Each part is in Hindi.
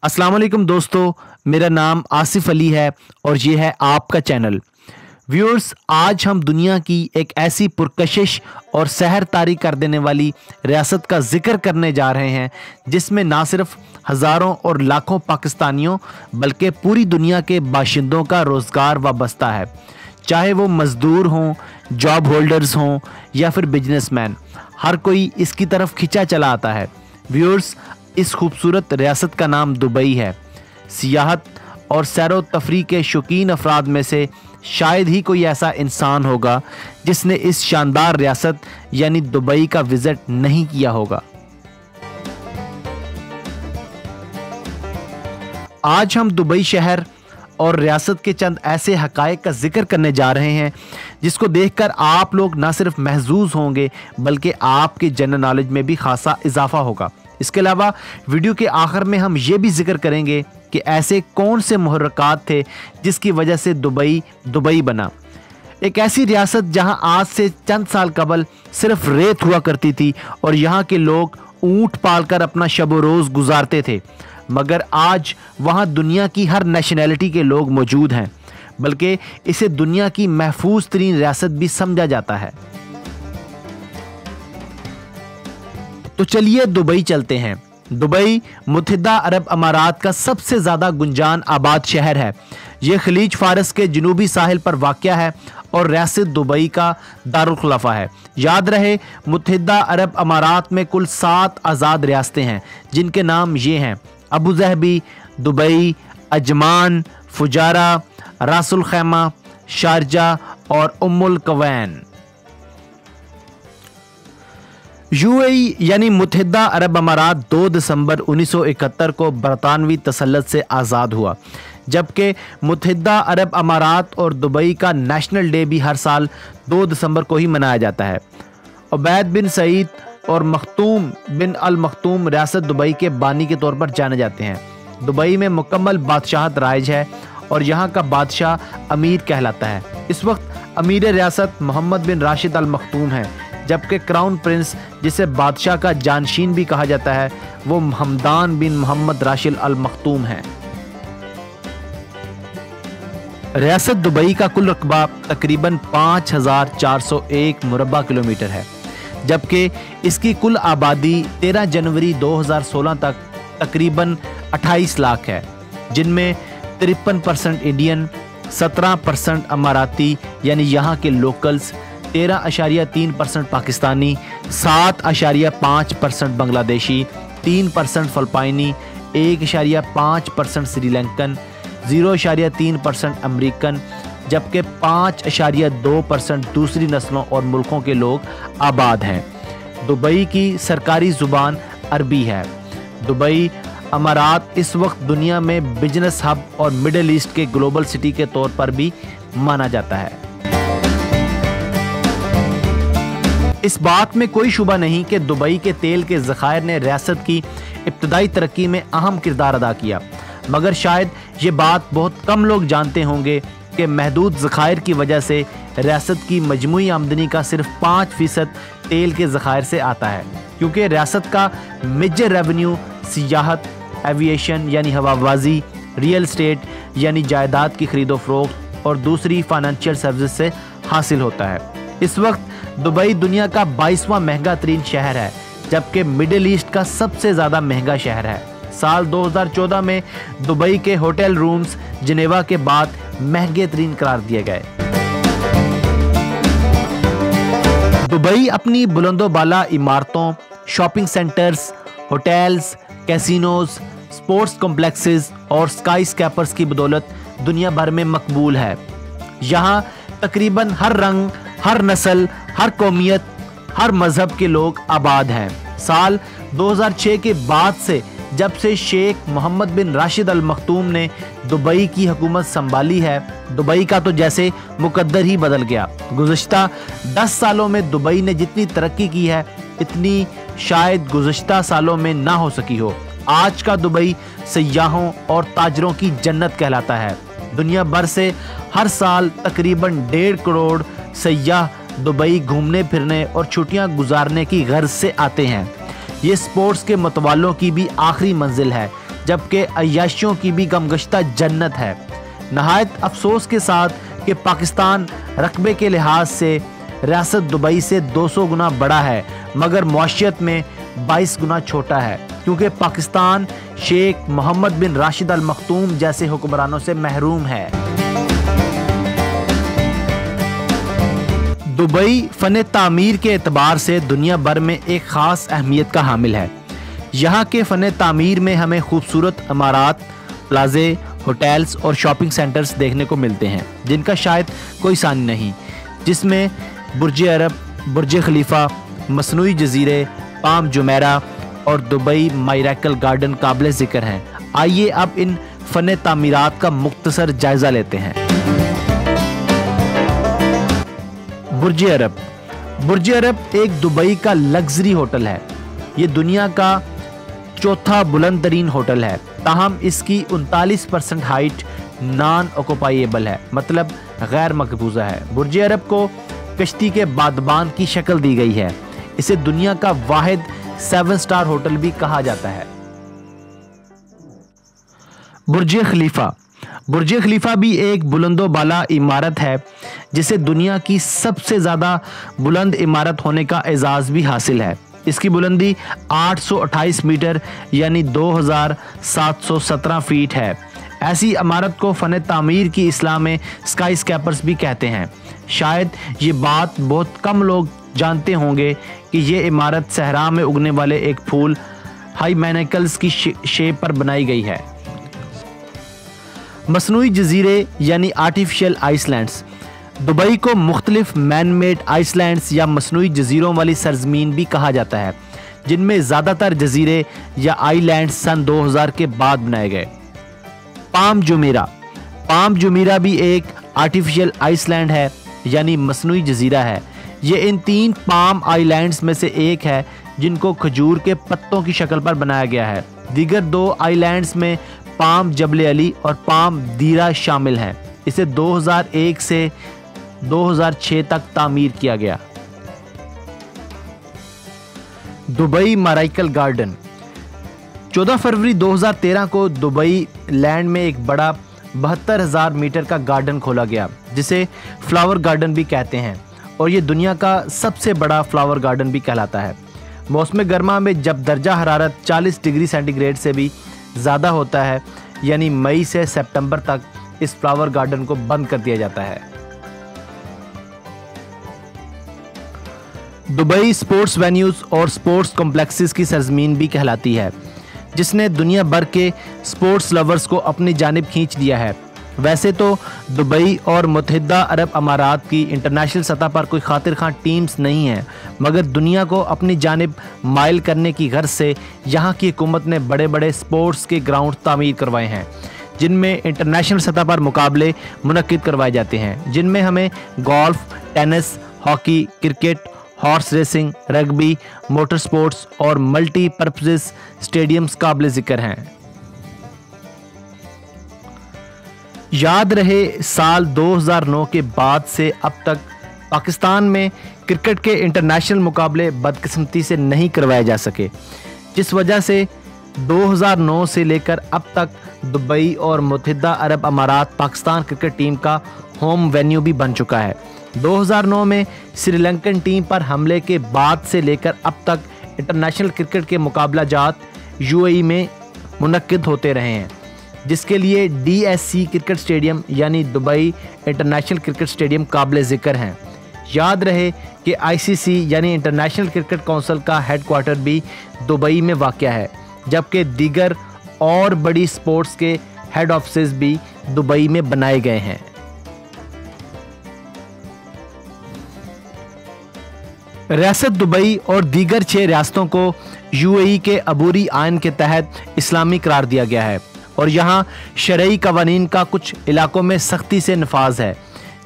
अस्सलाम वालेकुम दोस्तों, मेरा नाम आसिफ अली है और ये है आपका चैनल। व्यूअर्स, आज हम दुनिया की एक ऐसी पुरकशिश और सहर तारी कर देने वाली रियासत का जिक्र करने जा रहे हैं जिसमें ना सिर्फ हज़ारों और लाखों पाकिस्तानियों बल्कि पूरी दुनिया के बाशिंदों का रोज़गार वाबस्ता है। चाहे वो मज़दूर हों, जॉब होल्डर्स हों या फिर बिजनेसमैन, हर कोई इसकी तरफ खिंचा चला आता है। व्यूअर्स, इस खूबसूरत रियासत का नाम दुबई है। सियाहत और सैरो तफरी के शौकीन अफराद में से शायद ही कोई ऐसा इंसान होगा जिसने इस शानदार रियासत यानी दुबई का विजिट नहीं किया होगा। आज हम दुबई शहर और रियासत के चंद ऐसे हकायक का जिक्र करने जा रहे हैं जिसको देखकर आप लोग ना सिर्फ महजूज होंगे बल्कि आपके जनरल नॉलेज में भी खासा इजाफा होगा। इसके अलावा वीडियो के आखिर में हम ये भी जिक्र करेंगे कि ऐसे कौन से मुहर्रकात थे जिसकी वजह से दुबई बना। एक ऐसी रियासत जहां आज से चंद साल कबल सिर्फ रेत हुआ करती थी और यहां के लोग ऊंट पालकर अपना शब रोज़ गुजारते थे, मगर आज वहां दुनिया की हर नेशनैलिटी के लोग मौजूद हैं, बल्कि इसे दुनिया की महफूज तरीन रियासत भी समझा जाता है। तो चलिए दुबई चलते हैं। दुबई मुत्तहिदा अरब अमारात का सबसे ज़्यादा गुंजान आबाद शहर है। यह खलीज फारस के जनूबी साहिल पर वाक़या है और रियासत दुबई का दारुल खुलाफा है। याद रहे, मुत्तहिदा अरब अमारात में कुल 7 आज़ाद रियासतें हैं जिनके नाम ये हैं: अबू ज़हबी, दुबई, अजमान, फुजारा, रासुल खैमा, शारजा और उम्मुल कवैन। यूएई यानी मुत्तहिदा अरब अमारात 2 दिसंबर 1971 को बरतानवी तसल्लुत से आज़ाद हुआ, जबकि मुत्तहिदा अरब अमारात और दुबई का नेशनल डे भी हर साल 2 दिसंबर को ही मनाया जाता है। उबैद बिन सईद और मखतूम बिन अल मखतूम रियासत दुबई के बानी के तौर पर जाने जाते हैं। दुबई में मुकम्मल बादशाहत राइज है और यहाँ का बादशाह अमीर कहलाता है। इस वक्त अमीर रियासत मोहम्मद बिन राशिद अल मखतूम है, जबकि क्राउन प्रिंस, जिसे बादशाह का जानशीन भी कहा जाता है, वो हमदान बिन मोहम्मद राशिद अल मखतूम है। रियासत दुबई का कुल रकबा तकरीबन 5401 मुरब्बा किलोमीटर है, जबकि इसकी कुल आबादी 13 जनवरी 2016 तक तकरीबन 28 लाख है, जिनमें 53% इंडियन, 17% अमाराती यानी यहाँ के लोकल्स, 13.3% पाकिस्तानी, 7.5% बांग्लादेशी, 3% फिलिपाइनी, 1.5% श्रीलंकन, 0.3% अमेरिकन, जबकि 5.2% दूसरी नस्लों और मुल्कों के लोग आबाद हैं। दुबई की सरकारी ज़ुबान अरबी है। दुबई अमारात इस वक्त दुनिया में बिजनेस हब और मिडिल ईस्ट के ग्लोबल सिटी के तौर पर भी माना जाता है। इस बात में कोई शुबा नहीं कि दुबई के तेल के ज़खायर ने रियासत की इब्तदाई तरक्की में अहम किरदार अदा किया, मगर शायद ये बात बहुत कम लोग जानते होंगे कि महदूद ज़खायर की वजह से रियासत की मजमूई आमदनी का सिर्फ 5% तेल के ज़खायर से आता है, क्योंकि रियासत का मेजर रेवेन्यू सियाहत, एविएशन यानी हवाबाजी, रियल एस्टेट यानी जायदाद की खरीदो फरोख्त और दूसरी फाइनेंशियल सर्विस से हासिल होता है। इस वक्त दुबई दुनिया का 22वां महंगा तरीन शहर है, जबकि मिडिल ईस्ट का सबसे ज़्यादा महंगा शहर है। साल 2014 में दुबई के होटल रूम्स जिनेवा के बाद महंगे तरीन करार दिए गए। दुबई अपनी बुलंदोबाला इमारतों, shopping centres, hotels, casinos, sports complexes और स्काई स्कैपर्स की बदौलत दुनिया भर में मकबूल है। यहाँ तकरीबन हर रंग, हर नस्ल, हर कौमियत, हर मजहब के लोग आबाद हैं। साल 2006 के बाद से, जब से शेख मोहम्मद बिन राशिद अल मखतूम ने दुबई की हुकूमत संभाली है, दुबई का तो जैसे मुकद्दर ही बदल गया। गुज़श्ता 10 सालों में दुबई ने जितनी तरक्की की है, इतनी शायद गुज़श्ता सालों में ना हो सकी हो। आज का दुबई सयाहों और ताजरों की जन्नत कहलाता है। दुनिया भर से हर साल तकरीबन 1.5 करोड़ सयाह दुबई घूमने फिरने और छुट्टियां गुजारने की गर्ज से आते हैं। ये स्पोर्ट्स के मतवालों की भी आखिरी मंजिल है, जबकि अय्याशियों की भी गमगश्ता जन्नत है। नहायत अफसोस के साथ कि पाकिस्तान रकबे के लिहाज से रियासत दुबई से 200 गुना बड़ा है, मगर मुआशियत में 22 गुना छोटा है, क्योंकि पाकिस्तान शेख मोहम्मद बिन राशिद अल मखतूम जैसे हुक्मरानों से महरूम है। दुबई फ़न तामीर के एतबार से दुनिया भर में एक ख़ास अहमियत का हामिल है। यहाँ के फ़न तामीर में हमें खूबसूरत इमारात, प्लाजे, होटल्स और शॉपिंग सेंटर्स देखने को मिलते हैं जिनका शायद कोई सानी नहीं, जिसमें बुर्ज अरब, बुर्ज खलीफा, मसनूई जजीरे, पाम जुमेरा और दुबई मायरैकल गार्डन काबिल ज़िक्र हैं। आइए अब इन फ़न तामीरात का मुख्तसर जायज़ा लेते हैं। बुर्ज अरब। बुर्ज अरब एक दुबई का लग्जरी होटल है। ये दुनिया का चौथा बुलंद तरीन होटल है, ताहम इसकी 39% हाइट नॉन ऑक्यूपाइएबल है, मतलब गैर मकबूजा है। बुर्ज अरब को कश्ती के बादबान की शक्ल दी गई है। इसे दुनिया का वाहिद 7 स्टार होटल भी कहा जाता है। बुर्ज खलीफा। बुर्ज खलीफा भी एक बुलंदो बाला इमारत है जिसे दुनिया की सबसे ज़्यादा बुलंद इमारत होने का एजाज़ भी हासिल है। इसकी बुलंदी 828 मीटर यानी 2717 फीट है। ऐसी इमारत को फ़न तामीर की इस्लाह में स्काई स्कैपर्स भी कहते हैं। शायद ये बात बहुत कम लोग जानते होंगे कि ये इमारत सहरा में उगने वाले एक फूल हाइमेनिकल्स की शेप पर बनाई गई है। मसनूई जजीरे यानी आर्टिफिशियल आइसलैंड्स। दुबई को मुख्तलिफ मैन मेड आइसलैंड्स या मसनूई जजीरों वाली सरजमीन भी कहा जाता है, जिनमें ज़्यादातर जजीरे या आइलैंड्स सन 2000 के बाद बनाए गए। Palm Jumeirah. पाम जुमेरा भी एक आर्टिफिशियल आइसलैंड है यानी मसनूई जजीरा है। ये इन 3 पाम आइलैंड्स में से एक है जिनको खजूर के पत्तों की शक्ल पर बनाया गया है। दीगर 2 आइलैंड्स में पाम जबल अली और पाम दीरा शामिल हैं। इसे 2001 से 2006 तक तामीर किया गया। Dubai मायरैकल garden. 14 फरवरी 2013 को दुबई लैंड में एक बड़ा 72,000 मीटर का गार्डन खोला गया, जिसे फ्लावर गार्डन भी कहते हैं, और ये दुनिया का सबसे बड़ा फ्लावर गार्डन भी कहलाता है। मौसम गर्मा में जब दर्जा हरारत 40 डिग्री सेंटीग्रेड से भी ज़्यादा होता है, यानी मई से सितंबर तक, इस फ्लावर गार्डन को बंद कर दिया जाता है। दुबई स्पोर्ट्स वेन्यूज़ और स्पोर्ट्स कॉम्प्लेक्सेस की सरजमीन भी कहलाती है, जिसने दुनिया भर के स्पोर्ट्स लवर्स को अपनी जानिब खींच लिया है। वैसे तो दुबई और मुत्तहिदा अरब अमारात की इंटरनेशनल सतह पर कोई खातिर खां टीम्स नहीं हैं, मगर दुनिया को अपनी जानिब माइल करने की गर्ज से यहाँ की हुकूमत ने बड़े बड़े स्पोर्ट्स के ग्राउंड तामीर करवाए हैं, जिनमें इंटरनेशनल सतह पर मुकाबले मुनक्किद करवाए जाते हैं, जिनमें हमें golf, tennis, hockey, cricket, horse racing, rugby, motor sports और मल्टीपर्पज़ स्टेडियम्स काबिल ज़िक्र हैं। याद रहे, साल 2009 के बाद से अब तक पाकिस्तान में क्रिकेट के इंटरनेशनल मुकाबले बदकिस्मती से नहीं करवाए जा सके, जिस वजह से 2009 से लेकर अब तक दुबई और मुत्तहिदा अरब अमारात पाकिस्तान क्रिकेट टीम का होम वेन्यू भी बन चुका है। 2009 में श्रीलंकन टीम पर हमले के बाद से लेकर अब तक इंटरनेशनल क्रिकेट के मुकाबला जात यूएई में मुनक्किद होते रहे हैं, जिसके लिए DSC क्रिकेट स्टेडियम यानी दुबई इंटरनेशनल क्रिकेट स्टेडियम काबिल ज़िक्र हैं। याद रहे कि ICC यानी इंटरनेशनल क्रिकेट काउंसिल का हेडक्वार्टर भी दुबई में वाक़या है, जबकि दीगर और बड़ी स्पोर्ट्स के हेड ऑफिस भी दुबई में बनाए गए हैं। रियासत दुबई और दीगर 6 रियासतों को UAE के अबूरी आइन के तहत इस्लामी करार दिया गया है, और यहाँ शरई कवानीन का कुछ इलाकों में सख्ती से नफाज है,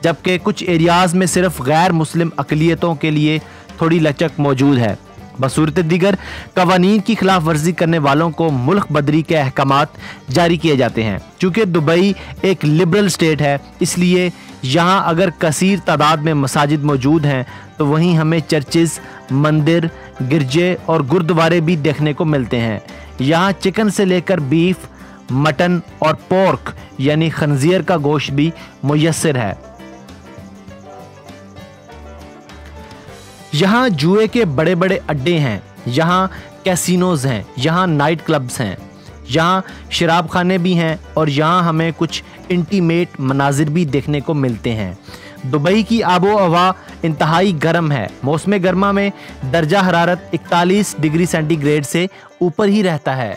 जबकि कुछ एरियाज़ में सिर्फ गैर मुस्लिम अक़लियतों के लिए थोड़ी लचक मौजूद है। बसूरत दीगर कवानीन की खिलाफ वर्जी करने वालों को मुल्क बदरी के अहकामात जारी किए जाते हैं। चूँकि दुबई एक लिबरल स्टेट है, इसलिए यहाँ अगर कसीर तादाद में मसाजिद मौजूद हैं तो वहीं हमें चर्चेस, मंदिर, गिरजे और गुरुद्वारे भी देखने को मिलते हैं। यहाँ चिकन से लेकर बीफ, मटन और पोर्क यानी खंजीर का गोश्त भी मुयस्सर है। यहाँ जुए के बड़े बड़े अड्डे हैं, यहाँ कैसीनोज हैं, यहाँ नाइट क्लब्स हैं, यहाँ शराब खाने भी हैं और यहाँ हमें कुछ इंटीमेट मनाजिर भी देखने को मिलते हैं। दुबई की आबो हवा इंतहाई गर्म है। मौसम गर्मा में दर्जा हरारत 41 डिग्री सेंटीग्रेड से ऊपर ही रहता है।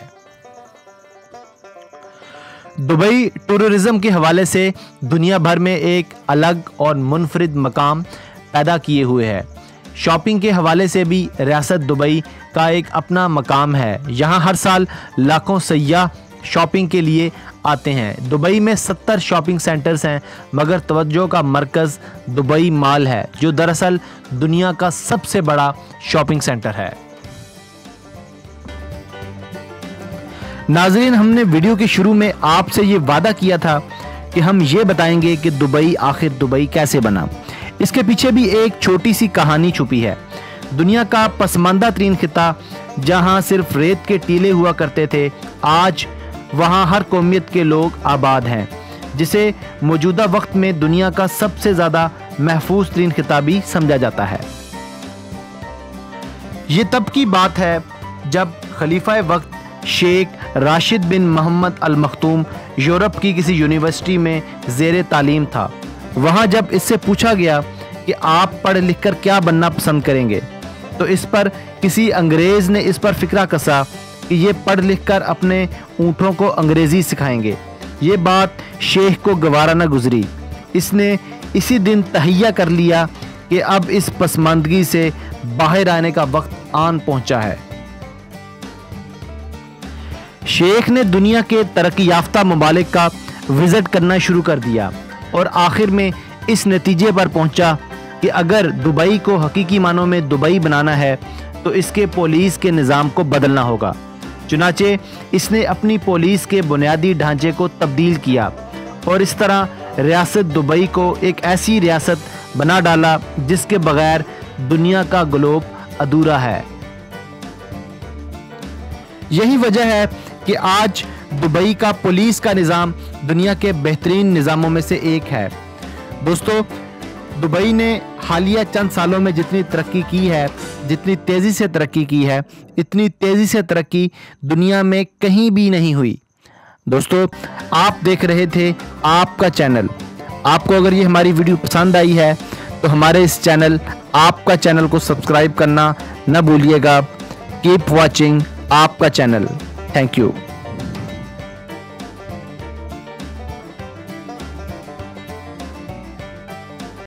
दुबई टूरिज्म के हवाले से दुनिया भर में एक अलग और मुनफरिद मकाम पैदा किए हुए है। शॉपिंग के हवाले से भी रियासत दुबई का एक अपना मकाम है। यहाँ हर साल लाखों सयाह शॉपिंग के लिए आते हैं। दुबई में 70 शॉपिंग सेंटर्स हैं, मगर तवज्जो का मरकज़ दुबई मॉल है, जो दरअसल दुनिया का सबसे बड़ा शॉपिंग सेंटर है। नाज़रीन, हमने वीडियो के शुरू में आपसे ये वादा किया था कि हम ये बताएंगे कि दुबई आखिर दुबई कैसे बना। इसके पीछे भी एक छोटी सी कहानी छुपी है। दुनिया का पसमानदा तरीन खिता जहां सिर्फ रेत के टीले हुआ करते थे, आज वहां हर कौमियत के लोग आबाद हैं, जिसे मौजूदा वक्त में दुनिया का सबसे ज़्यादा महफूज तरीन खिता भी समझा जाता है। ये तब की बात है जब खलीफा वक्त शेख राशिद बिन मोहम्मद अल मखतूम यूरोप की किसी यूनिवर्सिटी में ज़ेरे तालीम था। वहाँ जब इससे पूछा गया कि आप पढ़ लिख कर क्या बनना पसंद करेंगे, तो इस पर किसी अंग्रेज़ ने इस पर फिक्रा कसा कि ये पढ़ लिख कर अपने ऊँटों को अंग्रेज़ी सिखाएंगे। ये बात शेख को गवारा न गुजरी। इसने इसी दिन तहैया कर लिया कि अब इस पसमानदगी से बाहर आने का वक्त आन पहुँचा है। शेख ने दुनिया के तरक्की याफ्ता ममालिक का विज़िट करना शुरू कर दिया और आखिर में इस नतीजे पर पहुंचा कि अगर दुबई को हकीकी मानों में दुबई बनाना है तो इसके पुलिस के निज़ाम को बदलना होगा। चुनाचे इसने अपनी पुलिस के बुनियादी ढांचे को तब्दील किया और इस तरह रियासत दुबई को एक ऐसी रियासत बना डाला जिसके बगैर दुनिया का ग्लोब अधूरा है। यही वजह है कि आज दुबई का पुलिस का निज़ाम दुनिया के बेहतरीन निज़ामों में से एक है। दोस्तों, दुबई ने हालिया चंद सालों में जितनी तरक्की की है, जितनी तेज़ी से तरक्की की है, इतनी तेज़ी से तरक्की दुनिया में कहीं भी नहीं हुई। दोस्तों, आप देख रहे थे आपका चैनल। आपको अगर ये हमारी वीडियो पसंद आई है तो हमारे इस चैनल आपका चैनल को सब्सक्राइब करना न भूलिएगा। कीप वॉचिंग आपका चैनल। Thank you.